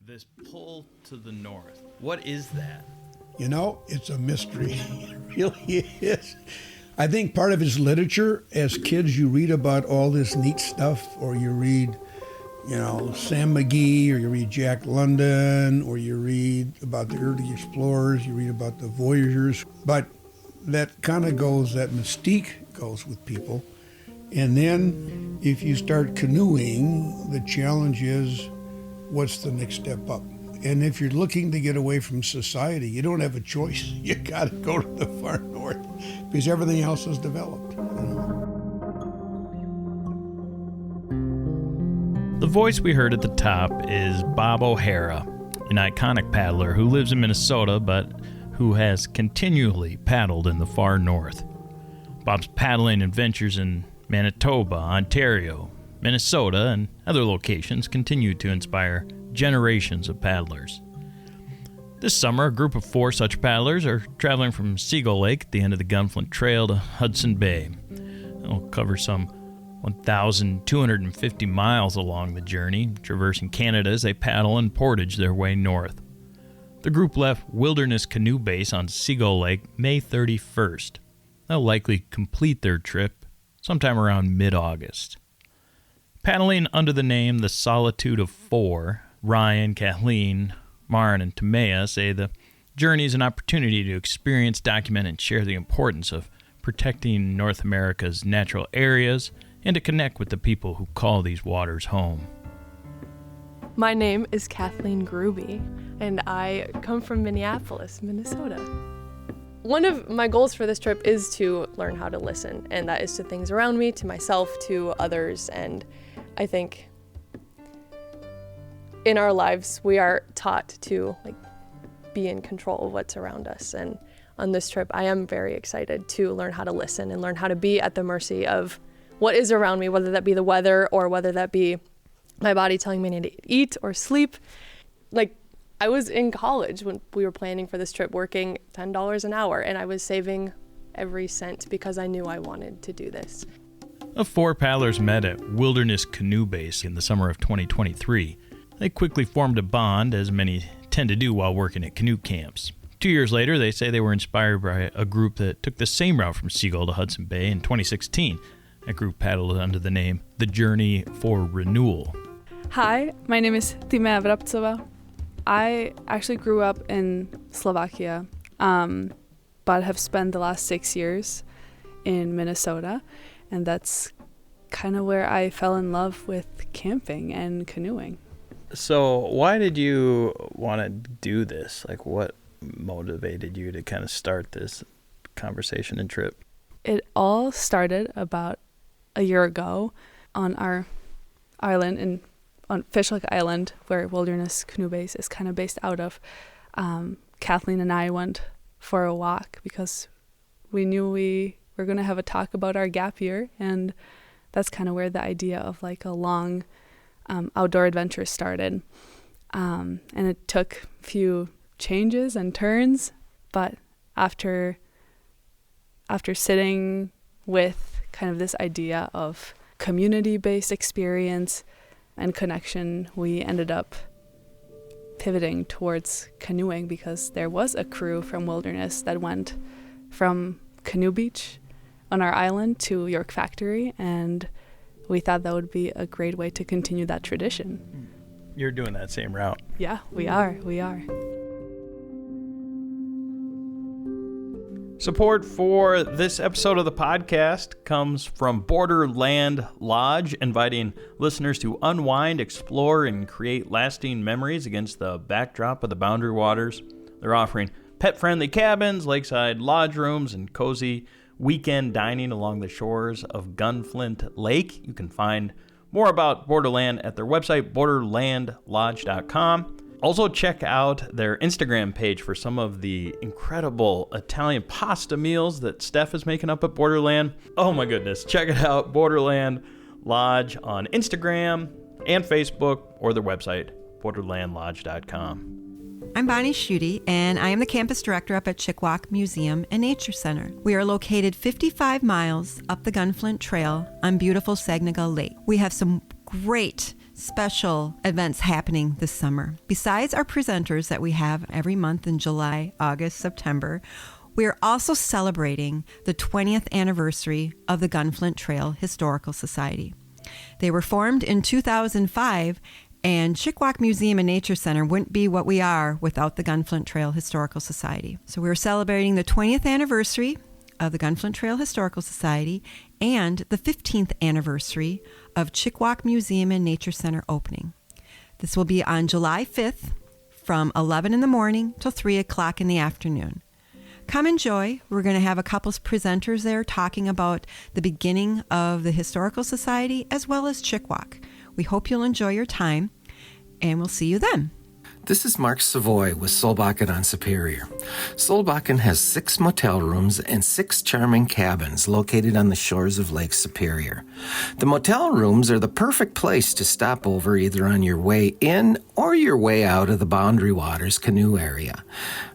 This pull to the north, what is that? You know, it's a mystery. It really is. I think part of his literature. As kids, you read about all this neat stuff, or you read, Sam McGee, or you read Jack London, or you read about the early explorers, you read about the voyagers. But that kind of goes, that mystique goes with people. And then if you start canoeing, the challenge is, what's the next step up? And if you're looking to get away from society, you don't have a choice. You got to go to the far north because everything else is developed. The voice we heard at the top is Bob O'Hara, an iconic paddler who lives in Minnesota but who has continually paddled in the far north. Bob's paddling adventures in Manitoba, Ontario, Minnesota, and other locations continue to inspire generations of paddlers. This summer, a group of 4 such paddlers are traveling from Seagull Lake at the end of the Gunflint Trail to Hudson Bay. They'll cover some 1,250 miles along the journey, traversing Canada as they paddle and portage their way north. The group left Wilderness Canoe Base on Seagull Lake May 31st. They'll likely complete their trip sometime around mid-August. Paddling under the name the Solitude of Four, Ryan, Kathleen, Maren, and Timea say the journey is an opportunity to experience, document, and share the importance of protecting North America's natural areas and to connect with the people who call these waters home. My name is Kathleen Grube, and I come from Minneapolis, Minnesota. One of my goals for this trip is to learn how to listen, and that is to things around me, to myself, to others, and I think in our lives, we are taught to be in control of what's around us. And on this trip, I am very excited to learn how to listen and learn how to be at the mercy of what is around me, whether that be the weather or whether that be my body telling me I need to eat or sleep. I was in college when we were planning for this trip, working $10 an hour, and I was saving every cent because I knew I wanted to do this. The 4 paddlers met at Wilderness Canoe Base in the summer of 2023. They quickly formed a bond, as many tend to do while working at canoe camps. 2 years later, they say they were inspired by a group that took the same route from Seagull to Hudson Bay in 2016. That group paddled under the name The Journey for Renewal. Hi, my name is Timea Vrabcová. I actually grew up in Slovakia, but have spent the last 6 years in Minnesota, and that's kind of where I fell in love with camping and canoeing. So why did you want to do this? What motivated you to kind of start this conversation and trip? It all started about a year ago on our island on Fish Lake Island, where Wilderness Canoe Base is kind of based out of. Kathleen and I went for a walk because we knew we were going to have a talk about our gap year, and that's kind of where the idea of a long outdoor adventure started. And it took a few changes and turns, but after sitting with kind of this idea of community-based experience and connection, we ended up pivoting towards canoeing because there was a crew from Wilderness that went from Canoe Beach on our island to York Factory, and we thought that would be a great way to continue that tradition. You're doing that same route. Yeah, we are. Support for this episode of the podcast comes from Borderland Lodge, inviting listeners to unwind, explore, and create lasting memories against the backdrop of the Boundary Waters. They're offering pet-friendly cabins, lakeside lodge rooms, and cozy weekend dining along the shores of Gunflint Lake. You can find more about Borderland at their website, borderlandlodge.com. Also, check out their Instagram page for some of the incredible Italian pasta meals that Steph is making up at Borderland. Oh my goodness, check it out, Borderland Lodge on Instagram and Facebook, or their website, borderlandlodge.com. I'm Bonnie Schutte, and I am the campus director up at Chickawauk Museum and Nature Center. We are located 55 miles up the Gunflint Trail on beautiful Seagull Lake. We have some great special events happening this summer. Besides our presenters that we have every month in July, August, September, we are also celebrating the 20th anniversary of the Gunflint Trail Historical Society. They were formed in 2005, and Chickawauk Museum and Nature Center wouldn't be what we are without the Gunflint Trail Historical Society. So we're celebrating the 20th anniversary of the Gunflint Trail Historical Society and the 15th anniversary of Chickawauk Museum and Nature Center opening. This will be on July 5th from 11 in the morning till 3 o'clock in the afternoon. Come enjoy. We're going to have a couple of presenters there talking about the beginning of the Historical Society as well as Chickawauk. We hope you'll enjoy your time, and we'll see you then. This is Mark Savoy with Solbakken on Superior. Solbakken has 6 motel rooms and 6 charming cabins located on the shores of Lake Superior. The motel rooms are the perfect place to stop over either on your way in or your way out of the Boundary Waters canoe area.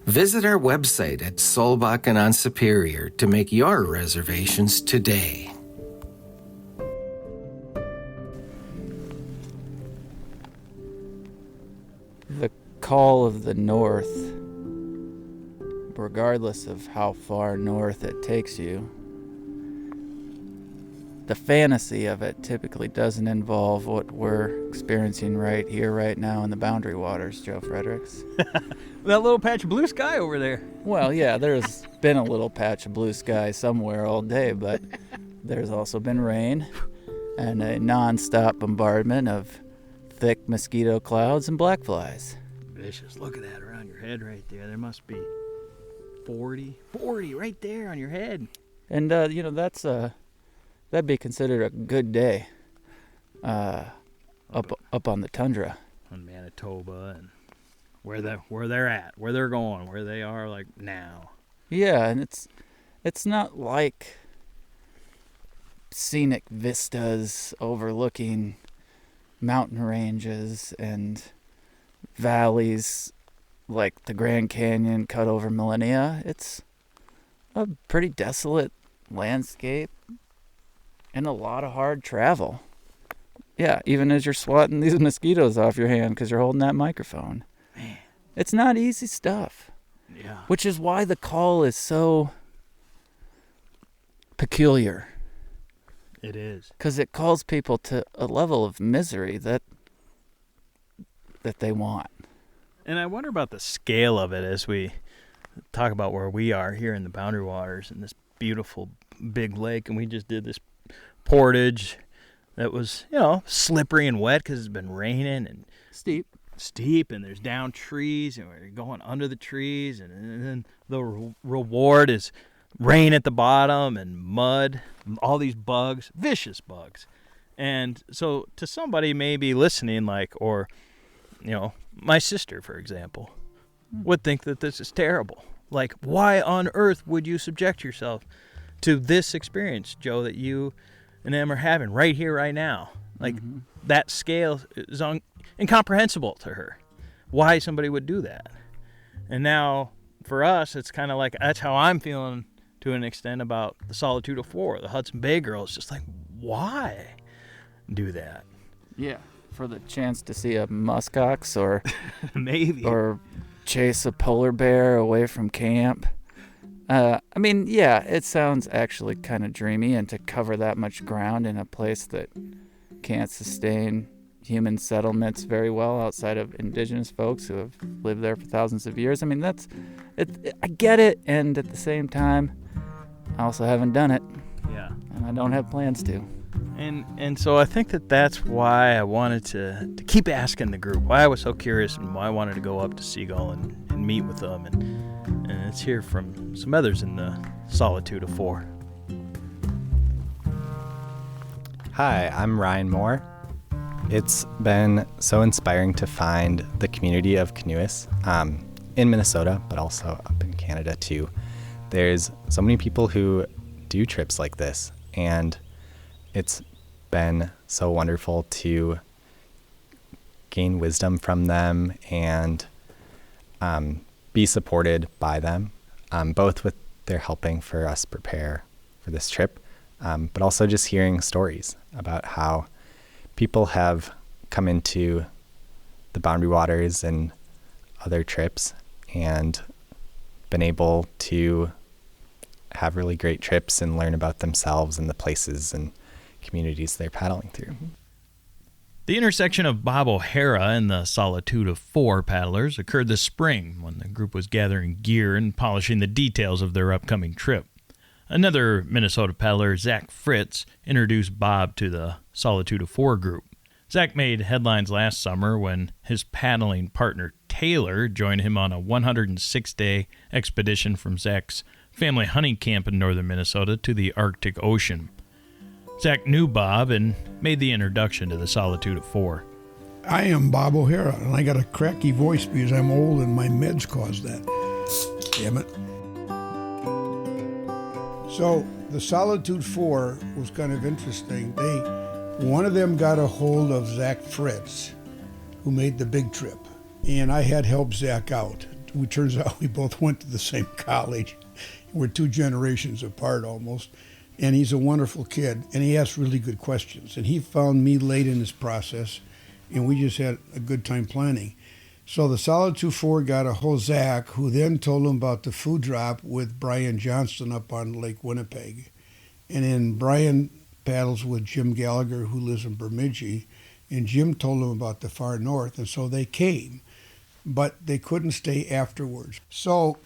Visit our website at Solbakken on Superior to make your reservations today. The call of the north, regardless of how far north it takes you, the fantasy of it typically doesn't involve what we're experiencing right here, right now in the Boundary Waters, Joe Fredericks. That little patch of blue sky over there. Well, yeah, there's been a little patch of blue sky somewhere all day, but there's also been rain and a non-stop bombardment of thick mosquito clouds and black flies. Vicious. Look at that around your head right there. There must be 40 right there on your head. And, that'd be considered a good day up on the tundra. On Manitoba and where they're at, where they're going, where they are like now. Yeah, and it's not like scenic vistas overlooking mountain ranges and valleys like the Grand Canyon cut over millennia. It's a pretty desolate landscape and a lot of hard travel. Yeah, even as you're swatting these mosquitoes off your hand because you're holding that microphone. Man. It's not easy stuff. Yeah. Which is why the call is so peculiar. It is. Because it calls people to a level of misery that they want. And I wonder about the scale of it as we talk about where we are here in the Boundary Waters and this beautiful big lake. And we just did this portage that was, slippery and wet because it's been raining and steep, and there's down trees, and we're going under the trees, and then the reward is rain at the bottom and mud, all these bugs, vicious bugs. And so to somebody maybe listening, or my sister, for example, would think that this is terrible. Like, why on earth would you subject yourself to this experience, Joe, that you and them are having right here, right now? Like, that scale is incomprehensible to her. Why somebody would do that. And now, for us, it's kind of like, that's how I'm feeling to an extent about the Solitude of Four, the Hudson Bay girls. Just like, why do that? Yeah, for the chance to see a muskox or maybe, or chase a polar bear away from camp. It sounds actually kind of dreamy, and to cover that much ground in a place that can't sustain human settlements very well outside of indigenous folks who have lived there for thousands of years. That's it. I get it, and at the same time, I also haven't done it. Yeah. And I don't have plans to. And so I think that's why I wanted to keep asking the group, why I was so curious and why I wanted to go up to Seagull and meet with them. And let's hear from some others in the Solitude of Four. Hi, I'm Ryan Mohr. It's been so inspiring to find the community of canoeists in Minnesota, but also up in Canada too. There's so many people who do trips like this, and it's been so wonderful to gain wisdom from them and be supported by them, both with their helping for us prepare for this trip, but also just hearing stories about how people have come into the Boundary Waters and other trips, and been able to have really great trips and learn about themselves and the places and communities they're paddling through. The intersection of Bob O'Hara and the Solitude of Four paddlers occurred this spring when the group was gathering gear and polishing the details of their upcoming trip. Another Minnesota paddler, Zach Fritz, introduced Bob to the Solitude of Four group. Zach made headlines last summer when his paddling partner Taylor joined him on a 106-day expedition from Zach's family hunting camp in northern Minnesota to the Arctic Ocean. Zach knew Bob and made the introduction to the Solitude of Four. I am Bob O'Hara, and I got a cracky voice because I'm old and my meds caused that. Damn it. So the Solitude 4 was kind of interesting. One of them got a hold of Zach Fritz, who made the big trip, and I had helped Zach out. It turns out we both went to the same college. We're 2 generations apart almost, and he's a wonderful kid, and he asks really good questions. And he found me late in this process, and we just had a good time planning. So the Solitude 4 got a hold of Zach, who then told him about the food drop with Ryan Johnson up on Lake Winnipeg. And then Brian paddles with Jim Gallagher, who lives in Bemidji, and Jim told him about the far north, and so they came, but they couldn't stay afterwards. So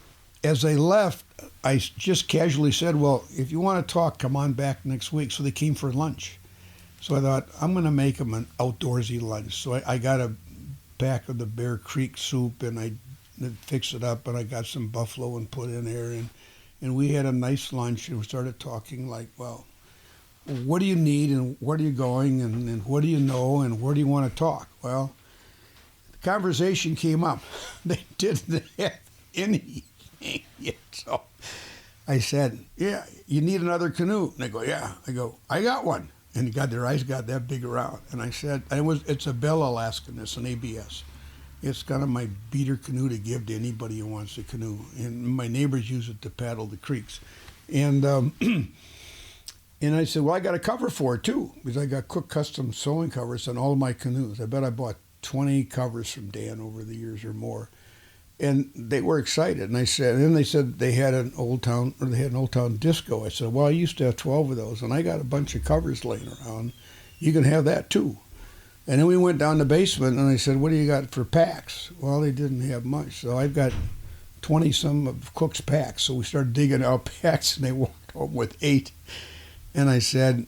as they left, I just casually said, well, if you want to talk, come on back next week. So they came for lunch. So I thought, I'm going to make them an outdoorsy lunch. So I got a pack of the Bear Creek soup, and I fixed it up, and I got some buffalo and put in there, and we had a nice lunch, and we started talking like, well, what do you need, and where are you going, and what do you know, and where do you want to talk? Well, the conversation came up. They didn't have anything yet. So I said, yeah, you need another canoe? And they go, yeah. I go, I got one. And God, their eyes got that big around. And I said, it's a Bell Alaskan, it's an ABS. It's kind of my beater canoe to give to anybody who wants a canoe. And my neighbors use it to paddle the creeks. And and I said, well, I got a cover for it too, because I got Cook Custom sewing covers on all my canoes. I bet I bought 20 covers from Dan over the years or more. And they were excited. And I said, and then they said they had an Old Town disco. I said, well, I used to have 12 of those, and I got a bunch of covers laying around. You can have that too. And then we went down the basement, and I said, what do you got for packs? Well, they didn't have much. So I've got 20-some of Cook's packs. So we started digging out packs, and they walked home with 8. And I said,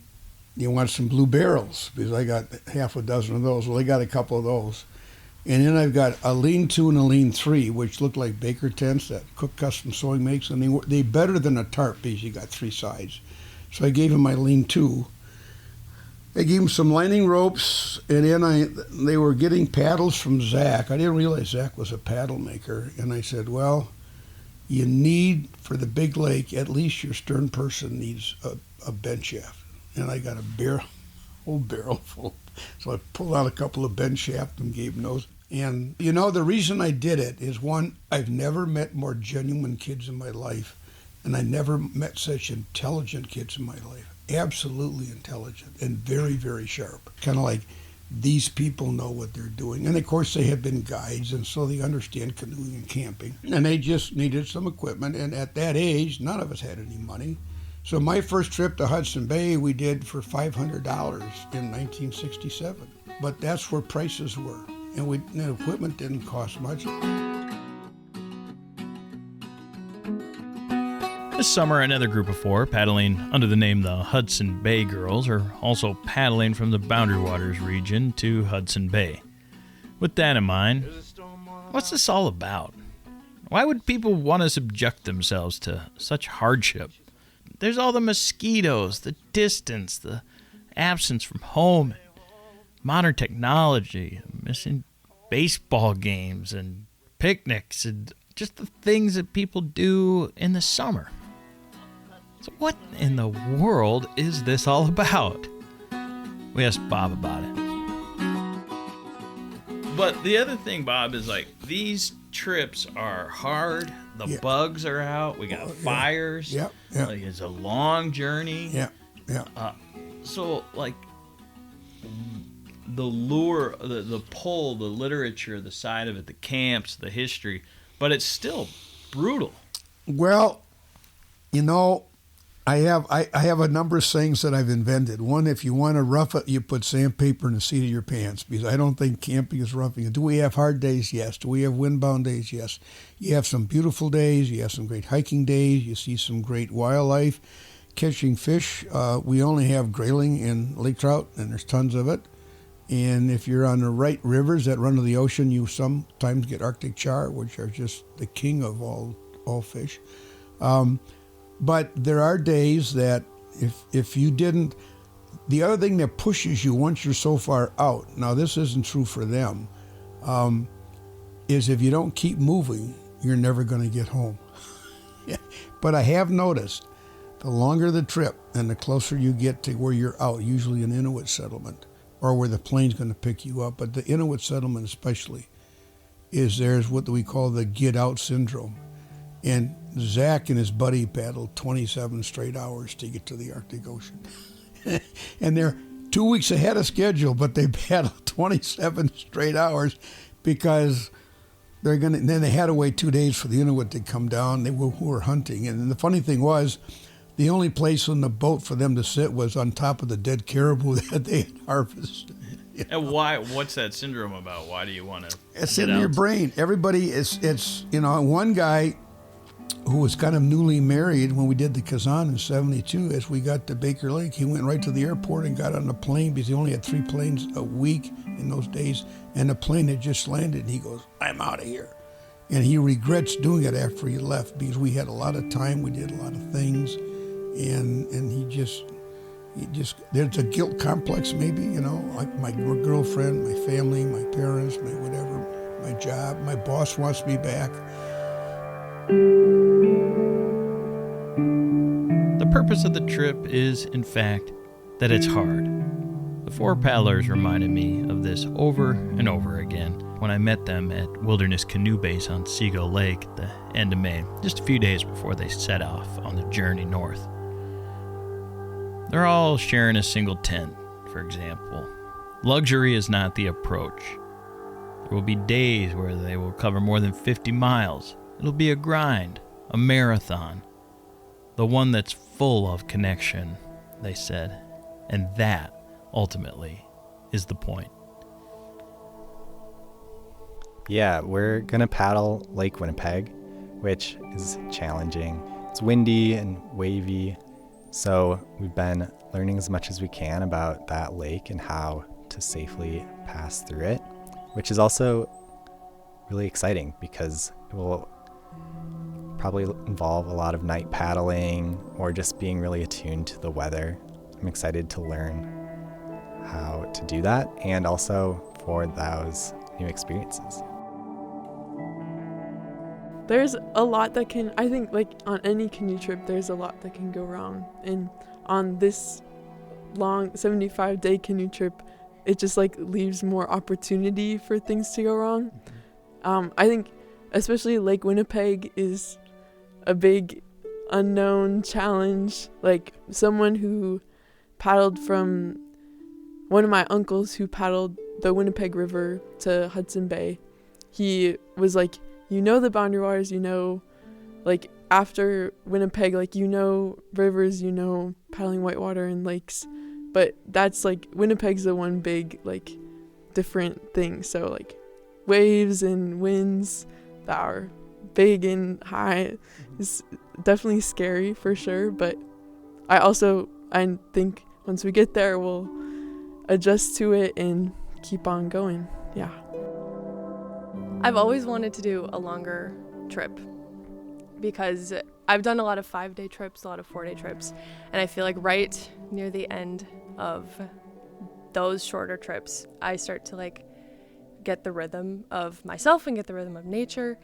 you want some blue barrels? Because I got half a dozen of those. Well, they got a couple of those. And then I've got a lean 2 and a lean 3, which look like Baker tents that Cook Custom Sewing makes. And they better than a tarp because you got 3 sides. So I gave him my lean 2. I gave him some lining ropes, and then they were getting paddles from Zach. I didn't realize Zach was a paddle maker. And I said, well, you need, for the big lake, at least your stern person needs a bend shaft. And I got a whole barrel full. So I pulled out a couple of bend shaft and gave them those. And, you know, the reason I did it is, one, I've never met more genuine kids in my life, and I never met such intelligent kids in my life. Absolutely intelligent and very, very sharp. Kind of like, these people know what they're doing. And, of course, they have been guides, and so they understand canoeing and camping. And they just needed some equipment, and at that age, none of us had any money. So my first trip to Hudson Bay we did for $500 in 1967. But that's where prices were. And equipment didn't cost much. This summer, another group of 4, paddling under the name the Hudson Bay Girls, are also paddling from the Boundary Waters region to Hudson Bay. With that in mind, what's this all about? Why would people want to subject themselves to such hardship? There's all the mosquitoes, the distance, the absence from home, modern technology, missing baseball games and picnics, and just the things that people do in the summer. So what in the world is this all about? We asked Bob about it. But the other thing, Bob, is like these trips are hard. The bugs are out. We got fires. Yeah. Like it's a long journey. Yeah. So like the lure, the pull, the literature, the side of it, the camps, the history, but it's still brutal. Well, you know, I have a number of sayings that I've invented. One, if you want to rough it, you put sandpaper in the seat of your pants, because I don't think camping is roughing it. Do we have hard days? Yes. Do we have windbound days? Yes. You have some beautiful days. You have some great hiking days. You see some great wildlife. Catching fish, we only have grayling and lake trout, and there's tons of it. And if you're on the right rivers that run to the ocean, you sometimes get Arctic char, which are just the king of all fish. But there are days that if you didn't, the other thing that pushes you once you're so far out, now this isn't true for them, is if you don't keep moving, you're never going to get home. But I have noticed, the longer the trip and the closer you get to where you're out, usually an Inuit settlement, or where the plane's going to pick you up, but the Inuit settlement especially, there's what we call the get out syndrome. And Zach and his buddy paddled 27 straight hours to get to the Arctic Ocean. And they're 2 weeks ahead of schedule, but they paddled 27 straight hours because then they had to wait 2 days for the Inuit to come down, who were hunting. And the funny thing was, the only place on the boat for them to sit was on top of the dead caribou that they had harvested. And why? What's that syndrome about? Why do you want to? It's in your brain. Everybody, it's one guy who was kind of newly married when we did the Kazan in '72. As we got to Baker Lake, he went right to the airport and got on a plane, because he only had 3 planes a week in those days, and the plane had just landed. And he goes, "I'm out of here," and he regrets doing it after he left, because we had a lot of time, we did a lot of things, and he just there's a guilt complex, maybe, like my girlfriend, my family, my parents, my whatever, my job, my boss wants me back. The purpose of the trip is, in fact, that it's hard. The 4 paddlers reminded me of this over and over again when I met them at Wilderness Canoe Base on Seagull Lake at the end of May, just a few days before they set off on the journey north. They're all sharing a single tent, for example. Luxury is not the approach. There will be days where they will cover more than 50 miles. It'll be a grind, a marathon. The one that's full of connection, they said. And that, ultimately, is the point. Yeah, we're going to paddle Lake Winnipeg, which is challenging. It's windy and wavy, so we've been learning as much as we can about that lake and how to safely pass through it, which is also really exciting because it will probably involve a lot of night paddling or just being really attuned to the weather. I'm excited to learn how to do that and also for those new experiences. There's a lot that can, I think, like on any canoe trip, there's a lot that can go wrong. And on this long 75-day canoe trip, it just like leaves more opportunity for things to go wrong. I think especially Lake Winnipeg is a big unknown challenge. Like someone who paddled from, one of my uncles who paddled the Winnipeg River to Hudson Bay, he was like, the boundary waters, like after Winnipeg, like, rivers, paddling whitewater and lakes, but that's like, Winnipeg's the one big, like, different thing. So like waves and winds that are big and high is definitely scary for sure. But I think once we get there, we'll adjust to it and keep on going. Yeah. I've always wanted to do a longer trip because I've done a lot of 5-day trips, a lot of 4-day trips, and I feel like right near the end of those shorter trips, I start to like get the rhythm of myself and get the rhythm of nature,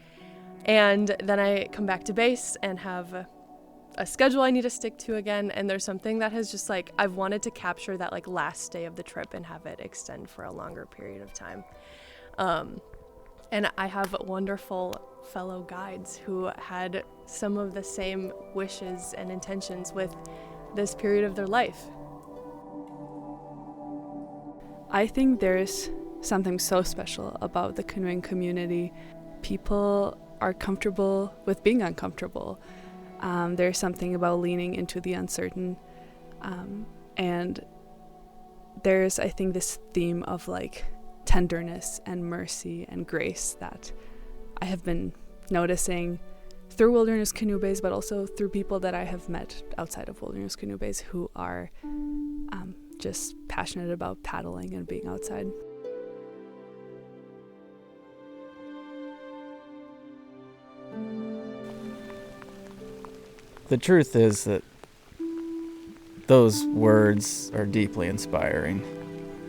and then I come back to base and have a schedule I need to stick to again, and there's something that has just like, I've wanted to capture that like last day of the trip and have it extend for a longer period of time. And I have wonderful fellow guides who had some of the same wishes and intentions with this period of their life. I think there's something so special about the canoeing community. People are comfortable with being uncomfortable. There's something about leaning into the uncertain. And there's, I think, this theme of like tenderness and mercy and grace that I have been noticing through Wilderness Canoe Base, but also through people that I have met outside of Wilderness Canoe Base who are just passionate about paddling and being outside. The truth is that those words are deeply inspiring.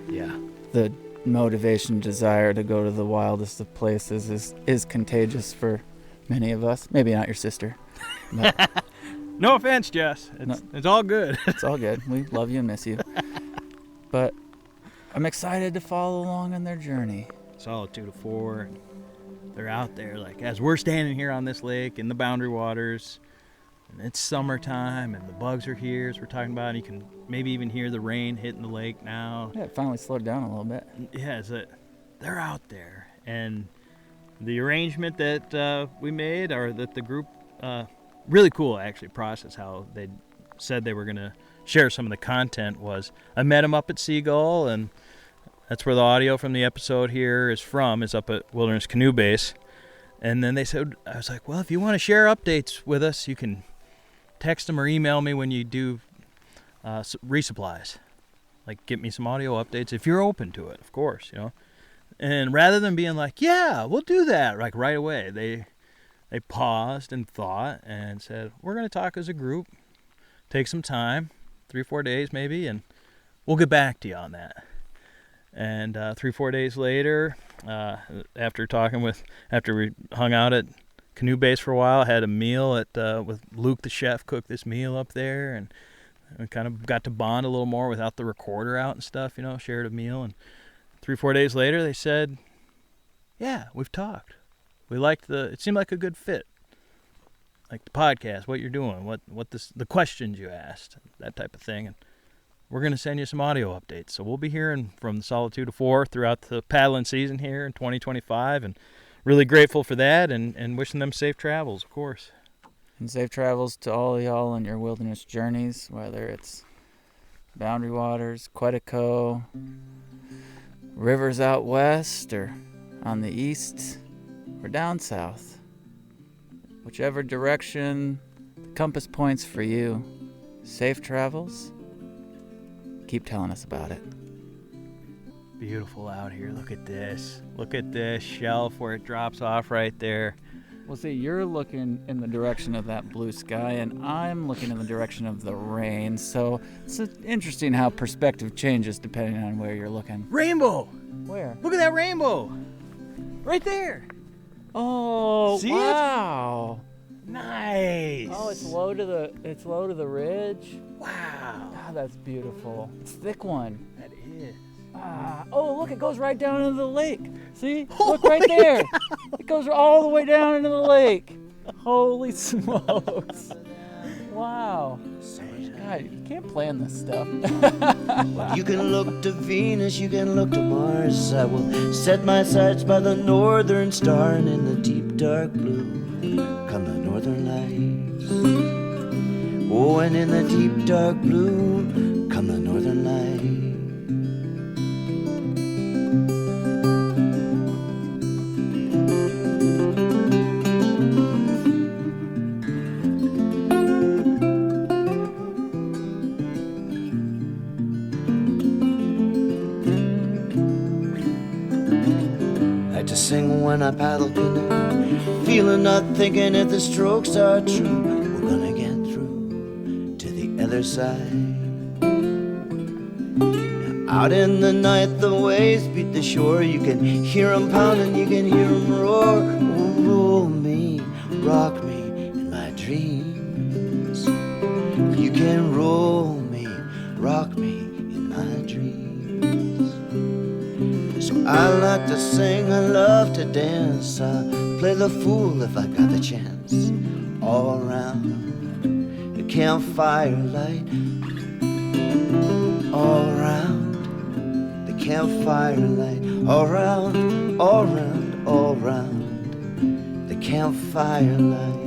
Yeah. The motivation, desire to go to the wildest of places is contagious for many of us. Maybe not your sister. No offense, Jess. It's all good. It's all good. We love you and miss you. But I'm excited to follow along on their journey. Solitude of Four. They're out there, like, as we're standing here on this lake in the boundary waters, and it's summertime, and the bugs are here, as we're talking about, and you can maybe even hear the rain hitting the lake now. Yeah, it finally slowed down a little bit. Yeah, they're out there. And the arrangement that we made, or that the group, really cool, actually, process, how they said they were going to share some of the content was, I met them up at Seagull, and that's where the audio from the episode here is up at Wilderness Canoe Base. And then they said, I was like, well, if you want to share updates with us, you can text them or email me when you do resupplies. Like, get me some audio updates if you're open to it, of course, you know. And rather than being like, yeah, we'll do that, like right away, they paused and thought and said, we're going to talk as a group, take some time, 3-4 days maybe, and we'll get back to you on that. And 3-4 days later, after we hung out at Canoe Base for a while, I had a meal with Luke the chef, cooked this meal up there, and we kind of got to bond a little more without the recorder out and stuff, you know, shared a meal. And 3-4 days later, they said, yeah, we've talked. We liked it seemed like a good fit. Like the podcast, what you're doing, the questions you asked, that type of thing. And we're going to send you some audio updates. So we'll be hearing from the Solitude of Four throughout the paddling season here in 2025, and really grateful for that, and wishing them safe travels, of course. And safe travels to all of y'all on your wilderness journeys, whether it's Boundary Waters, Quetico, rivers out west, or on the east, or down south. Whichever direction the compass points for you, safe travels. Keep telling us about it. Beautiful out here. Look at this. Look at this shelf where it drops off right there. Well, see, you're looking in the direction of that blue sky, and I'm looking in the direction of the rain. So it's interesting how perspective changes depending on where you're looking. Rainbow! Where? Look at that rainbow! Right there! Oh, See wow! It? Nice! Oh, it's low to the ridge. Wow! Ah, that's beautiful. It's a thick one. That is. Oh, look, it goes right down into the lake. See? Look right there. It goes all the way down into the lake. Holy smokes. Wow. God, you can't plan this stuff. Well, you can look to Venus, you can look to Mars. I will set my sights by the northern star, and in the deep dark blue come the northern lights. Oh, and in the deep dark blue come the northern lights. Sing when I paddle canoe, feeling, not thinking if the strokes are true. We're gonna get through to the other side. Now, out in the night, the waves beat the shore. You can hear 'em pounding, you can hear 'em roar. Oh, roll me, rock me in my dreams. You can roll me, rock me in my dreams. So I like to sing, I love to dance. I play the fool if I got the chance. All around the campfire light, all around the campfire light, all round, all round, all round the campfire light.